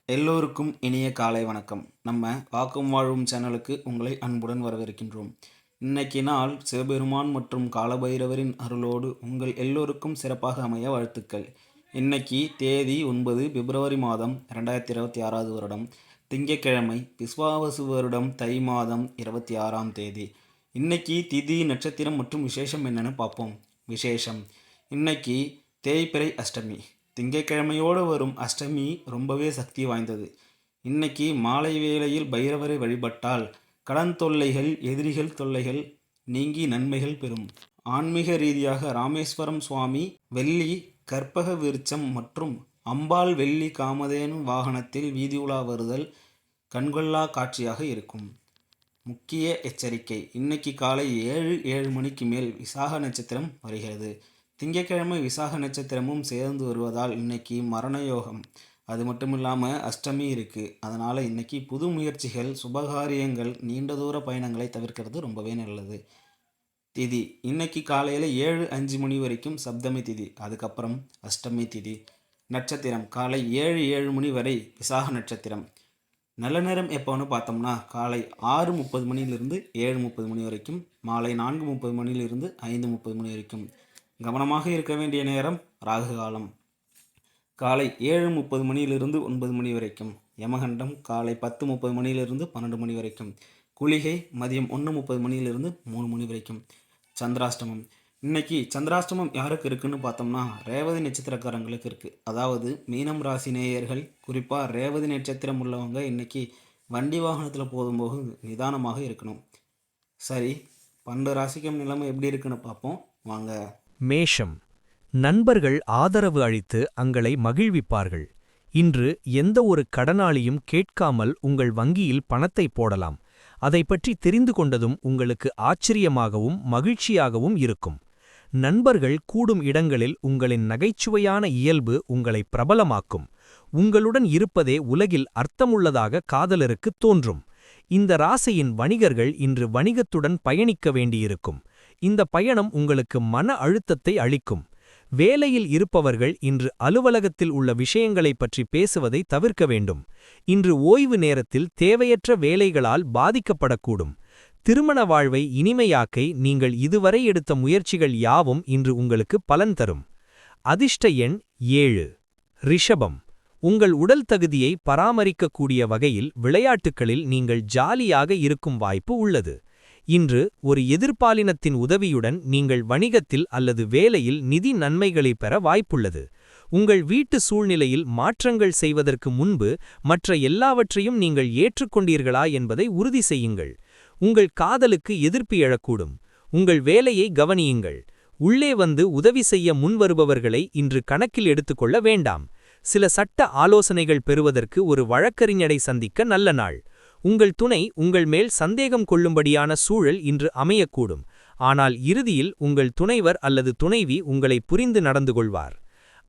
எல்லோருக்கும் இனிய காலை வணக்கம். நம்ம வாக்கும் வாழும் சேனலுக்கு உங்களை அன்புடன் வரவேற்கின்றோம். இன்னைக்கு நாள் சிவபெருமான் மற்றும் காலபைரவரின் அருளோடு உங்கள் எல்லோருக்கும் சிறப்பாக அமைய வாழ்த்துக்கள். இன்னைக்கு தேதி 9 பிப்ரவரி மாதம் 2026 வருடம், திங்கட்கிழமை, விஸ்வாவசு வருடம் தை மாதம் 26ஆம் தேதி. இன்னைக்கு திதி, நட்சத்திரம் மற்றும் விசேஷம் என்னன்னு பார்ப்போம். விசேஷம்: இன்னைக்கு தேய்பிறை அஷ்டமி. திங்கட்கிழமையோடு வரும் அஷ்டமி ரொம்பவே சக்தி வாய்ந்தது. இன்னைக்கு மாலை வேளையில் பைரவரை வழிபட்டால் கடன் தொல்லைகள், எதிரிகள் தொல்லைகள் நீங்கி நன்மைகள் பெறும். ஆன்மீக ரீதியாக ராமேஸ்வரம் சுவாமி வெள்ளி கற்பக விருட்சம் மற்றும் அம்பாள் வெள்ளி காமதேனு வாகனத்தில் வீதி உலா வருதல் கண்கொள்ளா காட்சியாக இருக்கும். முக்கிய எச்சரிக்கை: இன்னைக்கு காலை 7 மணிக்கு மேல் விசாக நட்சத்திரம் வருகிறது. திங்கட்கிழமை விசாக நட்சத்திரமும் சேர்ந்து வருவதால் இன்னைக்கு மரண யோகம். அது மட்டும் இல்லாமல் அஷ்டமி இருக்குது. அதனால் இன்னைக்கு புது முயற்சிகள், சுபகாரியங்கள், நீண்ட தூர பயணங்களை தவிர்க்கிறது ரொம்பவே நல்லது. திதி: இன்னைக்கு காலையில் 7:05 மணி வரைக்கும் சப்தமி திதி, அதுக்கப்புறம் அஷ்டமி திதி. நட்சத்திரம்: காலை 7 மணி வரை விசாக நட்சத்திரம். நல்ல நேரம் எப்போன்னு பார்த்தோம்னா காலை 6:30 மணிலிருந்து 7:30 மணி வரைக்கும், மாலை 4:30 மணிலிருந்து 5:30 மணி வரைக்கும். கவனமாக இருக்க வேண்டிய நேரம் ராகு காலம். காலை 7:30 மணியிலிருந்து 9 மணி வரைக்கும். யமகண்டம் காலை 10:30 மணியிலிருந்து 12 மணி வரைக்கும். குளிகை மதியம் 1:30 மணியிலிருந்து 3 மணி வரைக்கும். சந்திராஷ்டமம்: இன்னைக்கு சந்திராஷ்டமம் யாருக்கு இருக்குன்னு பார்த்தோம்னா ரேவதி நட்சத்திரக்காரங்களுக்கு இருக்குது. அதாவது மீனம் ராசி நேயர்கள், குறிப்பாக ரேவதி நட்சத்திரம் உள்ளவங்க இன்னைக்கு வண்டி வாகனத்தில் போகும்போது நிதானமாக இருக்கணும். சரி, 12 ராசிக்கும் நிலைமை எப்படி இருக்குன்னு பார்ப்போம் வாங்க. மேஷம்: நண்பர்கள் ஆதரவு அளித்து அங்களை மகிழ்விப்பார்கள். இன்று எந்த ஒரு கடனாளியும் கேட்காமல் உங்கள் வங்கியில் பணத்தை போடலாம். அதை பற்றி தெரிந்து கொண்டதும் உங்களுக்கு ஆச்சரியமாகவும் மகிழ்ச்சியாகவும் இருக்கும். நண்பர்கள் கூடும் இடங்களில் உங்களின் நகைச்சுவையான இயல்பு உங்களை பிரபலமாக்கும். உங்களுடன் இருப்பதே உலகில் அர்த்தமுள்ளதாக காதலருக்குத் தோன்றும். இந்த ராசியின் வணிகர்கள் இன்று வணிகத்துடன் பயணிக்க வேண்டியிருக்கும். இந்த பயணம் உங்களுக்கு மன அழுத்தத்தை அளிக்கும். வேலையில் இருப்பவர்கள் இன்று அலுவலகத்தில் உள்ள விஷயங்களைப் பற்றி பேசுவதை தவிர்க்க வேண்டும். இன்று ஓய்வு நேரத்தில் தேவையற்ற வேலைகளால் பாதிக்கப்படக்கூடும். திருமண வாழ்வை இனிமையாக்கை நீங்கள் இதுவரை எடுத்த முயற்சிகள் யாவும் இன்று உங்களுக்கு பலன் தரும். அதிர்ஷ்ட எண் 7. ரிஷபம்: உங்கள் உடல் தகுதியை பராமரிக்கக்கூடிய வகையில் விளையாட்டுகளில் நீங்கள் ஜாலியாக இருக்கும் வாய்ப்பு உள்ளது. இன்று ஒரு எதிர்பாலினத்தின் உதவியுடன் நீங்கள் வணிகத்தில் அல்லது வேலையில் நிதி நன்மைகளை பெற வாய்ப்புள்ளது. உங்கள் வீட்டு சூழ்நிலையில் மாற்றங்கள் செய்வதற்கு முன்பு மற்ற எல்லாவற்றையும் நீங்கள் ஏற்றுக்கொண்டீர்களா என்பதை உறுதி செய்யுங்கள். உங்கள் காதலுக்கு எதிர்ப்பு எழக்கூடும். உங்கள் வேலையை கவனியுங்கள். உள்ளே வந்து உதவி செய்ய முன்வருபவர்களை இன்று கணக்கில் எடுத்துக்கொள்ள வேண்டாம். சில சட்ட ஆலோசனைகள் பெறுவதற்கு ஒரு வழக்கறிஞரை சந்திக்க நல்ல நாள். உங்கள் துணை உங்கள் மேல் சந்தேகம் கொள்ளும்படியான சூழல் இன்று அமையக்கூடும். ஆனால் இறுதியில் உங்கள் துணைவர் அல்லது துணைவி உங்களை புரிந்து நடந்து கொள்வார்.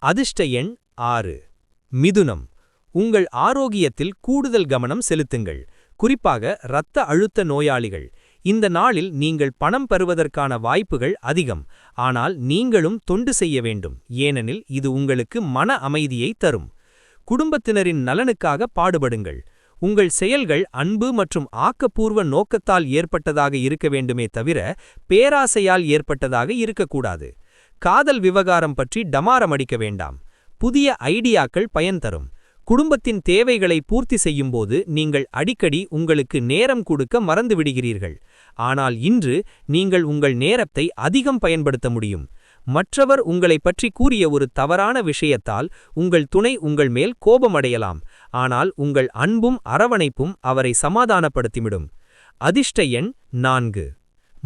அதிர்ஷ்ட எண் 6. மிதுனம்: உங்கள் ஆரோக்கியத்தில் கூடுதல் கவனம் செலுத்துங்கள். குறிப்பாக இரத்த அழுத்த நோயாளிகள். இந்த நாளில் நீங்கள் பணம் பெறுவதற்கான வாய்ப்புகள் அதிகம். ஆனால் நீங்களும் தொண்டு செய்ய வேண்டும், ஏனெனில் இது உங்களுக்கு மன அமைதியை தரும். குடும்பத்தினரின் நலனுக்காக பாடுபடுங்கள். உங்கள் செயல்கள் அன்பு மற்றும் ஆக்கப்பூர்வ நோக்கத்தால் ஏற்பட்டதாக இருக்க வேண்டுமே தவிர பேராசையால் ஏற்பட்டதாக இருக்கக்கூடாது. காதல் விவகாரம் பற்றி டமாரமடிக்க வேண்டாம். புதிய ஐடியாக்கள் பயன் தரும். குடும்பத்தின் தேவைகளை பூர்த்தி செய்யும்போது நீங்கள் அடிக்கடி உங்களுக்கு நேரம் கொடுக்க மறந்துவிடுகிறீர்கள். ஆனால் இன்று நீங்கள் உங்கள் நேரத்தை அதிகம் பயன்படுத்த முடியும். மற்றவர் உங்களை பற்றி கூறிய ஒரு தவறான விஷயத்தால் உங்கள் துணை உங்கள் மேல் கோபமடையலாம். ஆனால் உங்கள் அன்பும் அரவணைப்பும் அவரை சமாதானப்படுத்திவிடும். அதிர்ஷ்ட எண் 4.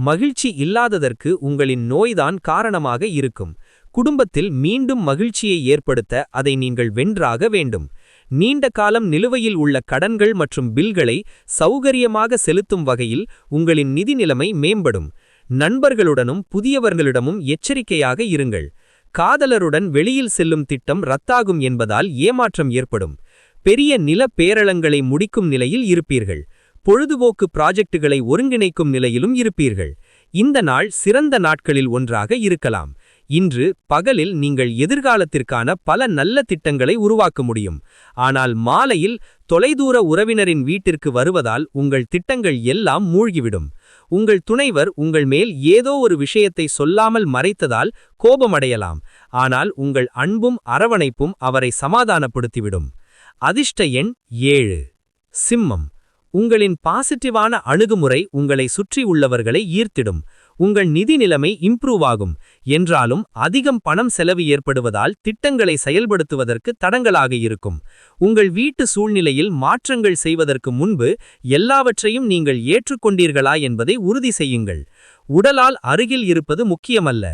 மகிழ்ச்சி இல்லாததற்கு உங்களின் நோய்தான் காரணமாக இருக்கும். குடும்பத்தில் மீண்டும் மகிழ்ச்சியை ஏற்படுத்த அதை நீங்கள் வென்றாக வேண்டும். நீண்ட காலம் நிலுவையில் உள்ள கடன்கள் மற்றும் பில்களை சௌகரியமாக செலுத்தும் வகையில் உங்களின் நிதி நிலைமை மேம்படும். நண்பர்களுடனும் புதியவர்களிடமும் எச்சரிக்கையாக இருங்கள். காதலருடன் வெளியில் செல்லும் திட்டம் ரத்தாகும் என்பதால் ஏமாற்றம் ஏற்படும். பெரிய நில பேரளங்களை முடிக்கும் நிலையில் இருப்பீர்கள். பொழுதுபோக்கு ப்ராஜெக்டுகளை ஒருங்கிணைக்கும் நிலையிலும் இருப்பீர்கள். இந்த நாள் சிறந்த நாட்களில் ஒன்றாக இருக்கலாம். இன்று பகலில் நீங்கள் எதிர்காலத்திற்கான பல நல்ல திட்டங்களை உருவாக்க முடியும். ஆனால் மாலையில் தொலைதூர உறவினரின் வீட்டிற்கு வருவதால் உங்கள் திட்டங்கள் எல்லாம் மூழ்கிவிடும். உங்கள் துணைவர் உங்கள் மேல் ஏதோ ஒரு விஷயத்தை சொல்லாமல் மறைத்ததால் கோபமடையலாம். ஆனால் உங்கள் அன்பும் அரவணைப்பும் அவரை சமாதானப்படுத்திவிடும். அதிர்ஷ்ட எண் 7. சிம்மம். உங்களின் பாசிட்டிவான அணுகுமுறை உங்களை சுற்றி உள்ளவர்களை ஈர்த்திடும். உங்கள் நிதி நிலைமை இம்ப்ரூவ் ஆகும். என்றாலும் அதிகம் பணம் செலவு ஏற்படுவதால் திட்டங்களை செயல்படுத்துவதற்கு தடங்கலாக இருக்கும். உங்கள் வீட்டு சூழ்நிலையில் மாற்றங்கள் செய்வதற்கு முன்பு எல்லாவற்றையும் நீங்கள் ஏற்றுக்கொண்டீர்களா என்பதை உறுதி செய்யுங்கள். உடலால் அருகில் இருப்பது முக்கியமல்ல.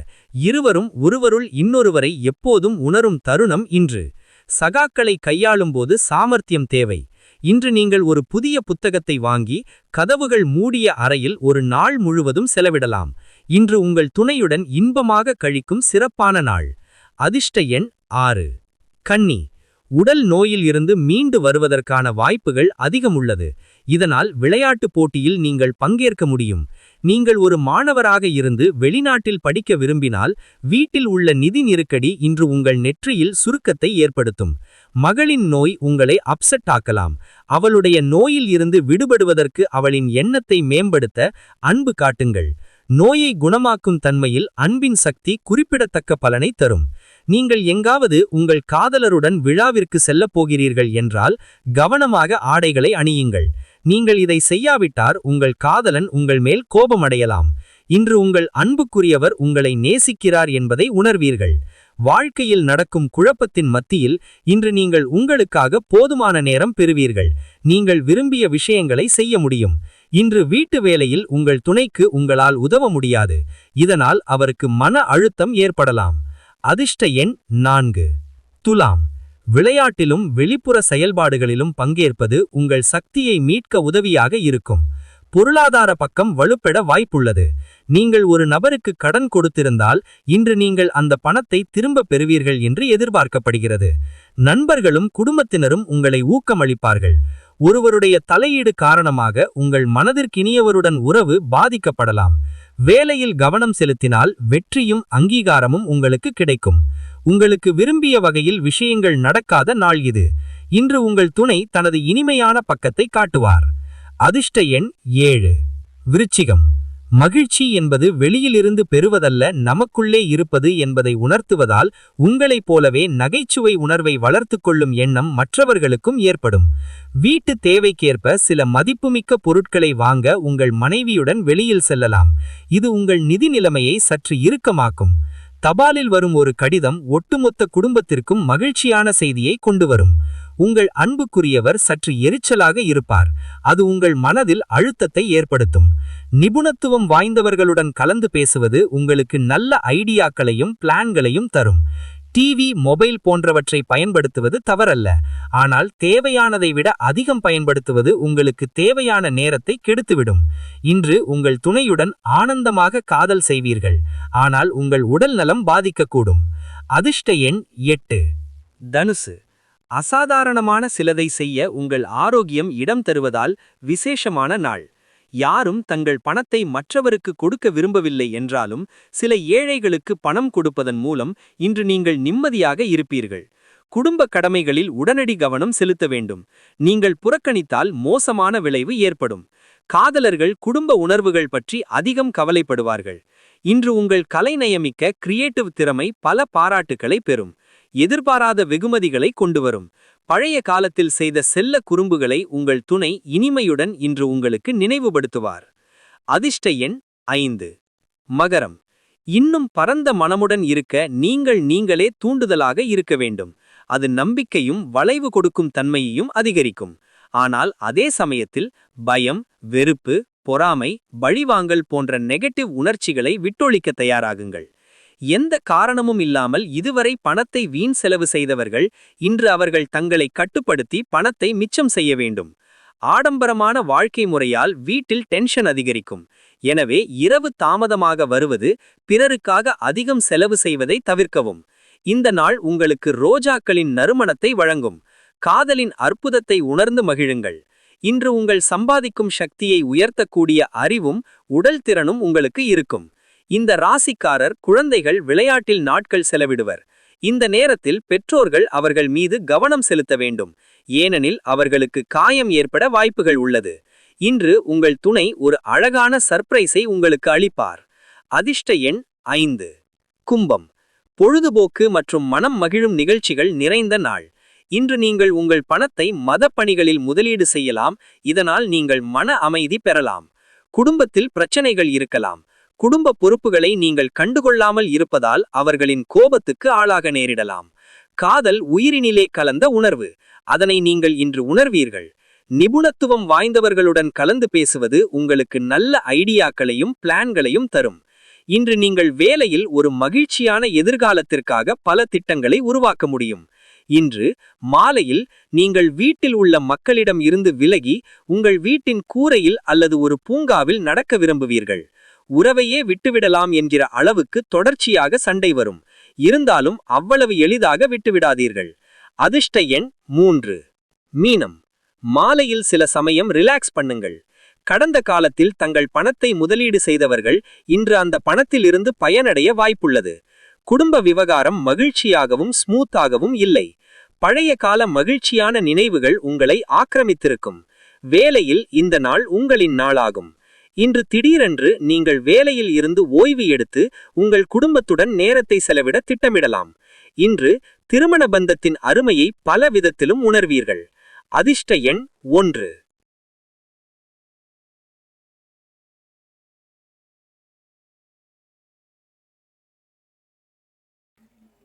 இருவரும் ஒருவருள் இன்னொருவரை எப்போதும் உணரும் தருணம் இன்று. சகாக்களை கையாளும்போது சாமர்த்தியம் தேவை. இன்று நீங்கள் ஒரு புதிய புத்தகத்தை வாங்கி கதவுகள் மூடிய அறையில் ஒரு நாள் முழுவதும் செலவிடலாம். இன்று உங்கள் துணையுடன் இன்பமாக கழிக்கும் சிறப்பான நாள். அதிர்ஷ்ட எண் 6. கன்னி. உடல் நோயில் இருந்து மீண்டு வருவதற்கான வாய்ப்புகள் அதிகம் உள்ளது. இதனால் விளையாட்டுப் போட்டியில் நீங்கள் பங்கேற்க முடியும். நீங்கள் ஒரு மாணவராக இருந்து வெளிநாட்டில் படிக்க விரும்பினால் வீட்டில் உள்ள நிதி நெருக்கடி இன்று உங்கள் நெற்றியில் சுருக்கத்தை ஏற்படுத்தும். மகளின் நோய் உங்களை அப்செட் ஆக்கலாம். அவளுடைய நோயில் இருந்து விடுபடுவதற்கு அவளின் எண்ணத்தை மேம்படுத்த அன்பு காட்டுங்கள். நோயை குணமாக்கும் தன்மையில் அன்பின் சக்தி குறிப்பிடத்தக்க பலனை தரும். நீங்கள் எங்காவது உங்கள் காதலருடன் விழாவிற்கு செல்லப் போகிறீர்கள் என்றால் கவனமாக ஆடைகளை அணியுங்கள். நீங்கள் இதை செய்யாவிட்டார் உங்கள் காதலன் உங்கள் மேல் கோபமடையலாம். இன்று உங்கள் அன்புக்குரியவர் உங்களை நேசிக்கிறார் என்பதை உணர்வீர்கள். வாழ்க்கையில் நடக்கும் குழப்பத்தின் மத்தியில் இன்று நீங்கள் உங்களுக்காக போதுமான நேரம் பெறுவீர்கள். நீங்கள் விரும்பிய விஷயங்களை செய்ய முடியும். இன்று வீட்டு வேலையில் உங்கள் துணைக்கு உங்களால் உதவ முடியாது. இதனால் அவருக்கு மன அழுத்தம் ஏற்படலாம். அதிர்ஷ்ட எண் 4. துலாம். விளையாட்டிலும் வெளிப்புற செயல்பாடுகளிலும் பங்கேற்பது உங்கள் சக்தியை மீட்க உதவியாக இருக்கும். பொருளாதார பக்கம் வலுப்பெற வாய்ப்புள்ளது. நீங்கள் ஒரு நபருக்கு கடன் கொடுத்திருந்தால் இன்று நீங்கள் அந்த பணத்தை திரும்ப பெறுவீர்கள் என்று எதிர்பார்க்கப்படுகிறது. நண்பர்களும் குடும்பத்தினரும் உங்களை ஊக்கமளிப்பார்கள். ஒருவருடைய தலையீடு காரணமாக உங்கள் மனதிற்கினியவருடன் உறவு பாதிக்கப்படலாம். வேலையில் கவனம் செலுத்தினால் வெற்றியும் அங்கீகாரமும் உங்களுக்கு கிடைக்கும். உங்களுக்கு விரும்பிய வகையில் விஷயங்கள் நடக்காத நாள் இது. இன்று உங்கள் துணை தனது இனிமையான பக்கத்தை காட்டுவார். அதிர்ஷ்ட எண் 7. விருச்சிகம். மகிழ்ச்சி என்பது வெளியிலிருந்து பெறுவதல்ல, நமக்குள்ளே இருப்பது என்பதை உணர்த்துவதால் உங்களைப் போலவே நகைச்சுவை உணர்வை வளர்த்து கொள்ளும் எண்ணம் மற்றவர்களுக்கும் ஏற்படும். வீட்டு தேவைக்கேற்ப சில மதிப்புமிக்க பொருட்களை வாங்க உங்கள் மனைவியுடன் வெளியில் செல்லலாம். இது உங்கள் நிதி நிலைமையை சற்று இறுக்கமாக்கும். தபாலில் வரும் ஒரு கடிதம் ஒட்டுமொத்த குடும்பத்திற்கும் மகிழ்ச்சியான செய்தியை கொண்டு வரும். உங்கள் அன்புக்குரியவர் சற்று எரிச்சலாக இருப்பார். அது உங்கள் மனதில் அழுத்தத்தை ஏற்படுத்தும். நிபுணத்துவம் வாய்ந்தவர்களுடன் கலந்து பேசுவது உங்களுக்கு நல்ல ஐடியாக்களையும் பிளான்களையும் தரும். டிவி, மொபைல் போன்றவற்றை பயன்படுத்துவது தவறல்ல. ஆனால் தேவையானதை விட அதிகம் பயன்படுத்துவது உங்களுக்கு தேவையான நேரத்தை கெடுத்துவிடும். இன்று உங்கள் துணையுடன் ஆனந்தமாக காதல் செய்வீர்கள். ஆனால் உங்கள் உடல் நலம் பாதிக்கக்கூடும். அதிர்ஷ்ட எண் 8. தனுசு. அசாதாரணமான சிலதை செய்ய உங்கள் ஆரோக்கியம் இடம் தருவதால் விசேஷமான நாள். யாரும் தங்கள் பணத்தை மற்றவருக்கு கொடுக்க விரும்பவில்லை என்றாலும் சில ஏழைகளுக்கு பணம் கொடுப்பதன் மூலம் இன்று நீங்கள் நிம்மதியாக இருப்பீர்கள். குடும்ப கடமைகளில் உடனடி கவனம் செலுத்த வேண்டும். நீங்கள் புறக்கணித்தால் மோசமான விளைவு ஏற்படும். காதலர்கள் குடும்ப உணர்வுகள் பற்றி அதிகம் கவலைப்படுவார்கள். இன்று உங்கள் கலைநயமிக்க கிரியேட்டிவ் திறமை பல பாராட்டுக்களை பெறும். எதிர்பாராத வெகுமதிகளை கொண்டுவரும். பழைய காலத்தில் செய்த செல்ல குறும்புகளை உங்கள் துணை இனிமையுடன் இன்று உங்களுக்கு நினைவுபடுத்துவார். அதிர்ஷ்ட எண் 5. மகரம். இன்னும் பரந்த மனமுடன் இருக்க நீங்கள் நீங்களே தூண்டுதலாக இருக்க வேண்டும். அது நம்பிக்கையும் வளைவு கொடுக்கும் தன்மையையும் அதிகரிக்கும். ஆனால் அதே சமயத்தில் பயம், வெறுப்பு, பொறாமை, பழிவாங்கல் போன்ற நெகட்டிவ் உணர்ச்சிகளை விட்டொழிக்க தயாராகுங்கள். எந்த காரணமும் இல்லாமல் இதுவரை பணத்தை வீண் செலவு செய்தவர்கள் இன்று அவர்கள் தங்களை கட்டுப்படுத்தி பணத்தை மிச்சம் செய்ய வேண்டும். ஆடம்பரமான வாழ்க்கை முறையால் வீட்டில் டென்ஷன் அதிகரிக்கும். எனவே இரவு தாமதமாக வருவது, பிறருக்காக அதிகம் செலவு செய்வதை தவிர்க்கவும். இந்த நாள் உங்களுக்கு ரோஜாக்களின் நறுமணத்தை வழங்கும். காதலின் அற்புதத்தை உணர்ந்து மகிழுங்கள். இன்று உங்கள் சம்பாதிக்கும் சக்தியை உயர்த்தக்கூடிய அறிவும் உடல் திறனும் உங்களுக்கு இருக்கும். இந்த ராசிக்காரர் குழந்தைகள் விளையாட்டில் நாட்கள் செலவிடுவர். இந்த நேரத்தில் பெற்றோர்கள் அவர்கள் மீது கவனம் செலுத்த வேண்டும், ஏனெனில் அவர்களுக்கு காயம் ஏற்பட வாய்ப்புகள் உள்ளது. இன்று உங்கள் துணை ஒரு அழகான சர்ப்ரைஸை உங்களுக்கு அளிப்பார். அதிர்ஷ்ட எண் 5. கும்பம். பொழுதுபோக்கு மற்றும் மனம் மகிழும் நிகழ்ச்சிகள் நிறைந்த நாள். இன்று நீங்கள் உங்கள் பணத்தை மத பணிகளில் முதலீடு செய்யலாம், இதனால் நீங்கள் மன அமைதி பெறலாம். குடும்பத்தில் பிரச்சனைகள் இருக்கலாம். குடும்ப பொறுப்புகளை நீங்கள் கண்டுகொள்ளாமல் இருப்பதால் அவர்களின் கோபத்துக்கு ஆளாக நேரிடலாம். காதல் உயிரினிலே கலந்த உணர்வு, அதனை நீங்கள் இன்று உணர்வீர்கள். நிபுணத்துவம் வாய்ந்தவர்களுடன் கலந்து பேசுவது உங்களுக்கு நல்ல ஐடியாக்களையும் பிளான்களையும் தரும். இன்று நீங்கள் வேலையில் ஒரு மகிழ்ச்சியான எதிர்காலத்திற்காக பல திட்டங்களை உருவாக்க முடியும். இன்று மாலையில் நீங்கள் வீட்டில் உள்ள மக்களிடம் இருந்து விலகி உங்கள் வீட்டின் கூரையில் அல்லது ஒரு பூங்காவில் நடக்க விரும்புவீர்கள். உறவையே விட்டுவிடலாம் என்கிற அளவுக்கு தொடர்ச்சியாக சண்டை வரும். இருந்தாலும் அவ்வளவு எளிதாக விட்டுவிடாதீர்கள். அதிர்ஷ்ட எண் 3. மீனம். மாலையில் சில சமயம் ரிலாக்ஸ் பண்ணுங்கள். கடந்த காலத்தில் தங்கள் பணத்தை முதலீடு செய்தவர்கள் இன்று அந்த பணத்தில் இருந்து பயனடைய வாய்ப்புள்ளது. குடும்ப விவகாரம் மகிழ்ச்சியாகவும் ஸ்மூத்தாகவும் இல்லை. பழைய கால மகிழ்ச்சியான நினைவுகள் உங்களை ஆக்கிரமித்திருக்கும். வேலையில் இந்த நாள் உங்களின் நாளாகும். இன்று திடீரென்று நீங்கள் வேலையில் இருந்து ஓய்வு எடுத்து உங்கள் குடும்பத்துடன் நேரத்தை செலவிட திட்டமிடலாம். இன்று திருமண பந்தத்தின் அருமையை பல விதத்திலும் உணர்வீர்கள். அதிர்ஷ்ட எண் 1.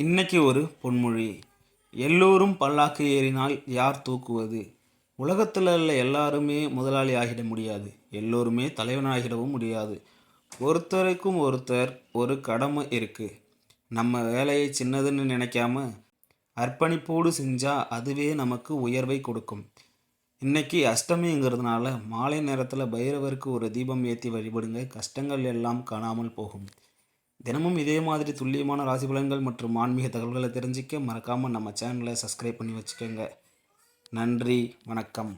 இன்னைக்கு ஒரு பொன்மொழி. எல்லோரும் பல்லாக்கு ஏறினால் யார் தூக்குவது? உலகத்தில் உள்ள எல்லாருமே முதலாளி ஆகிட முடியாது, எல்லோருமே தலைவனாகிடவும் முடியாது. ஒருத்தருக்கும் ஒருத்தர் ஒரு கடமை இருக்குது. நம்ம வேலையை சின்னதுன்னு நினைக்காம அர்ப்பணிப்போடு செஞ்சால் அதுவே நமக்கு உயர்வை கொடுக்கும். இன்னைக்கு அஷ்டமிங்கிறதுனால மாலை நேரத்தில் பைரவருக்கு ஒரு தீபம் ஏற்றி வழிபடுங்க, கஷ்டங்கள் எல்லாம் காணாமல் போகும். தினமும் இதே மாதிரி துல்லியமான ராசி பலன்கள் மற்றும் ஆன்மீக தகவல்களை தெரிஞ்சிக்க மறக்காமல் நம்ம சேனலை சப்ஸ்கிரைப் பண்ணி வச்சுக்கோங்க. நன்றி, வணக்கம்.